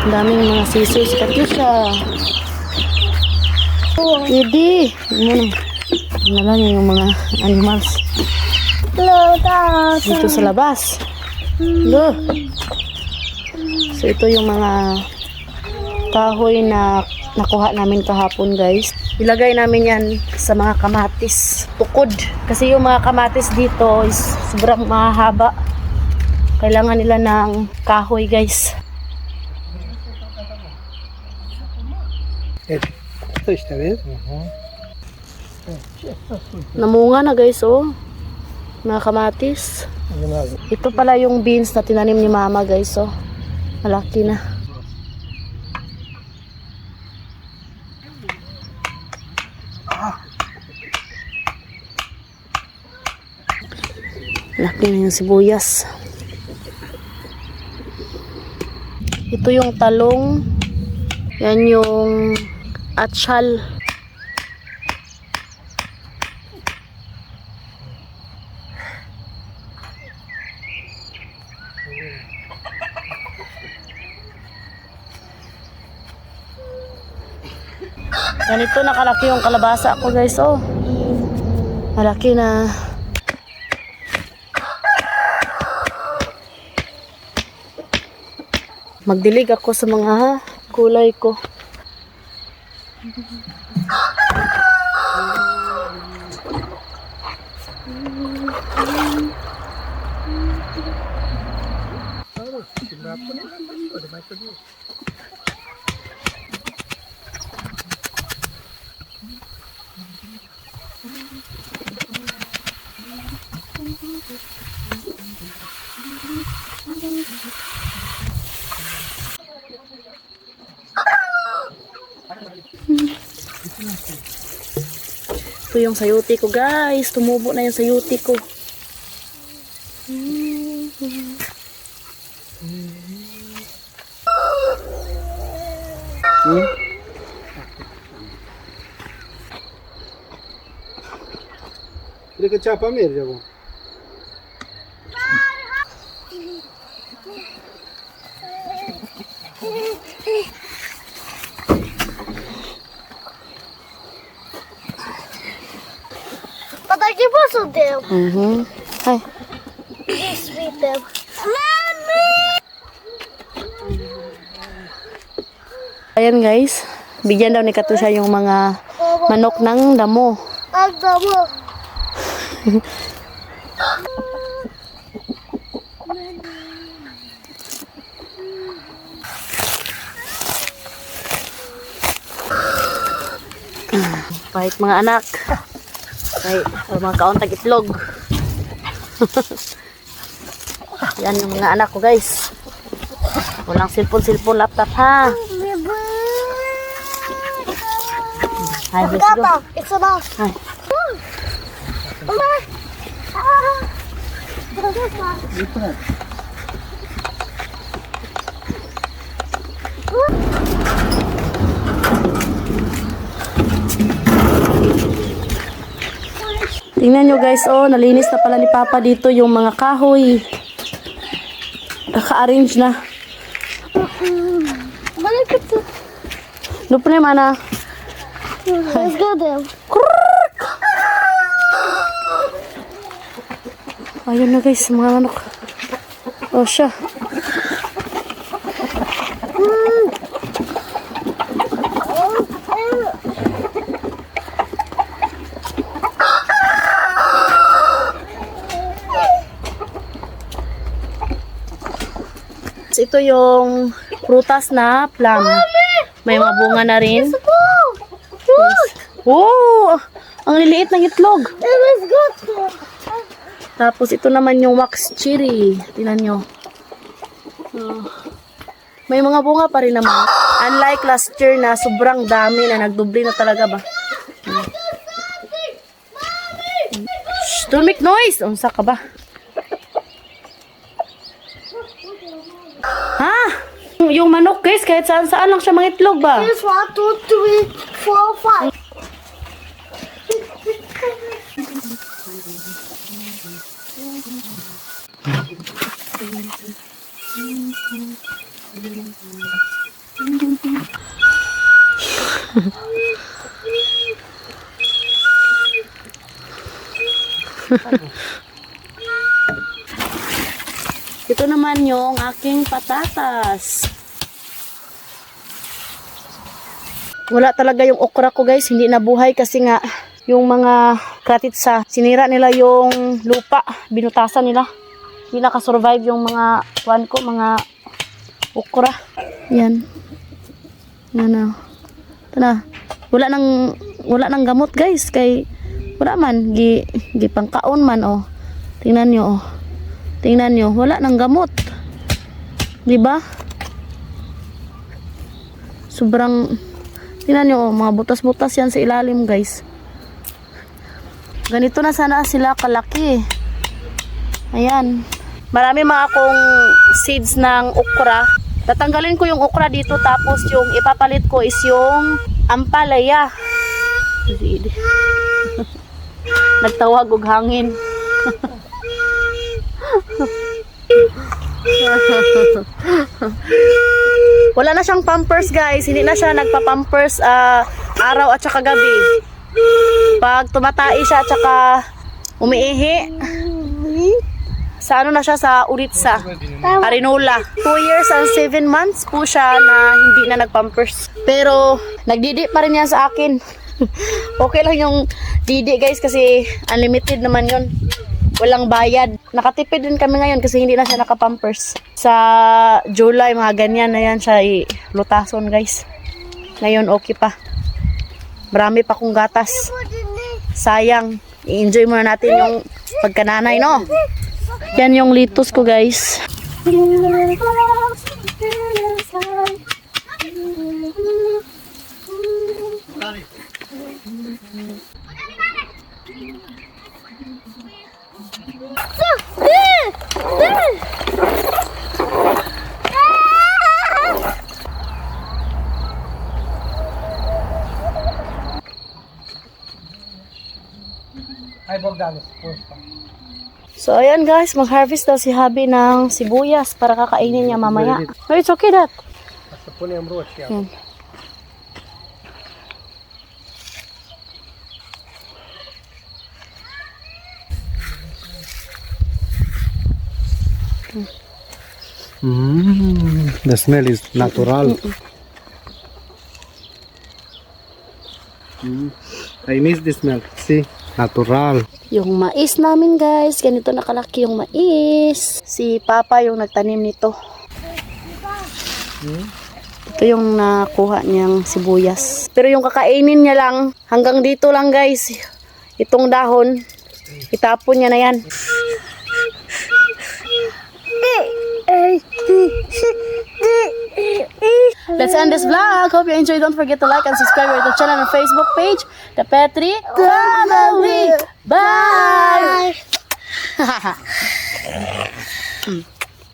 Ang daming mga sisiw si Katyusha. Hindi. Tingnan niyo yung mga animals. Dito sa labas. Look. So ito yung mga kahoy na nakuha namin kahapon, guys. Ilagay namin yan sa mga kamatis. Tukod. Kasi yung mga kamatis dito is sobrang mahaba. Kailangan nila ng kahoy, guys. Esto está bien. Namunga na, guys, oh. Mga kamatis. Ito pala yung beans na tinanim ni mama, guys, oh. Malaki na. Laki na yung sibuyas. Ito yung talong. Yan yung atsyal. Ganito nakalaki yung kalabasa ko, guys, oh. Malaki na. Magdilig ako sa mga gulay ko. Ito yung sayote ko, guys. Tumubo na yung sayote ko. Queria que tinha para mim, Diego. Papai, que posso ter? Ay. Sweet them. Mommy! Ayan, guys. Bigyan daw ni Katusha yung mga manok ng damo. Ang damo. Pahit mga anak. Ay, mga kauntag itlog. Yan yung mga anak ko, guys. Walang cellphone, laptop, ha. Hi, let's go. Papa, it's enough. Hi. Mama. Tingnan nyo, guys, oh, nalinis na pala ni Papa dito yung mga kahoy. Naka-arrange na. Balik ito. Lupa na yung mana. Let's go there. Ayun na, guys, mga manok. Oh, siya. Ito yung prutas na plum. May mga bunga na rin. Oh, ang liliit ng itlog. Let's go. Tapos ito naman yung wax cherry. Tingnan nyo. May mga bunga pa rin naman. Unlike last year na sobrang dami na nagdubli na talaga ba. Shh, don't make noise. Unsa ka ba? Ha? Yung manok, guys, kahit saan-saan lang siya mga itlog ba? Here's 1, 2, 3, 4, 5. Ito naman yung aking patatas. Wala talaga yung okra ko guys, hindi nabuhay kasi nga yung mga kratitsa, sinira nila yung lupa, binutasan nila. Hindi nakasurvive yung mga kuwan ko, mga okra. Yan. Yan na. Ito na. Wala nang gamot guys, kay wala man, gi pangkaon man oh. Tingnan nyo oh. Tingnan nyo, wala nang gamot. 'Di ba? Sobrang tingnan nyo, oh, mga butas-butas yan sa ilalim guys. Ganito na sana sila kalaki. Ayan. Marami mga akong seeds ng okra. Tatanggalin ko yung okra dito tapos yung ipapalit ko is yung ampalaya. Nagtawag og hangin. Wala na siyang pampers guys. Hindi na siya nagpa-pampers araw at saka gabi. Pag tumatai siya at saka umiihi, sa ano na siya, sa Uritsa, Arinola. 2 years and 7 months po siya na hindi na nagpampers. Pero nagdidi pa rin yan sa akin. Okay lang yung didi guys kasi unlimited naman yun. Walang bayad. Nakatipid din kami ngayon kasi hindi na siya nakapampers. Sa July, mga ganyan na yan siya lutason guys. Ngayon okay pa. Marami pa kong gatas. Sayang. I-enjoy muna natin yung pagkananay, no? Yan yung litos ko guys. Ay, Bogdanos. So ayan guys, mag-harvest daw si Habi ng sibuyas para kakainin niya mamaya. Oh, it's okay that. Yan. The smell is natural. I miss the smell. See, natural. Yung mais namin guys, ganito nakalaki yung mais. Si Papa yung nagtanim nito. Ito yung nakuha niyang sibuyas. Pero yung kakainin niya lang, hanggang dito lang guys. Itong dahon, itapon niya na yan. Let's end this vlog. Hope you enjoyed. Don't forget to like and subscribe to the channel and Facebook page, The Petri Family. Bye!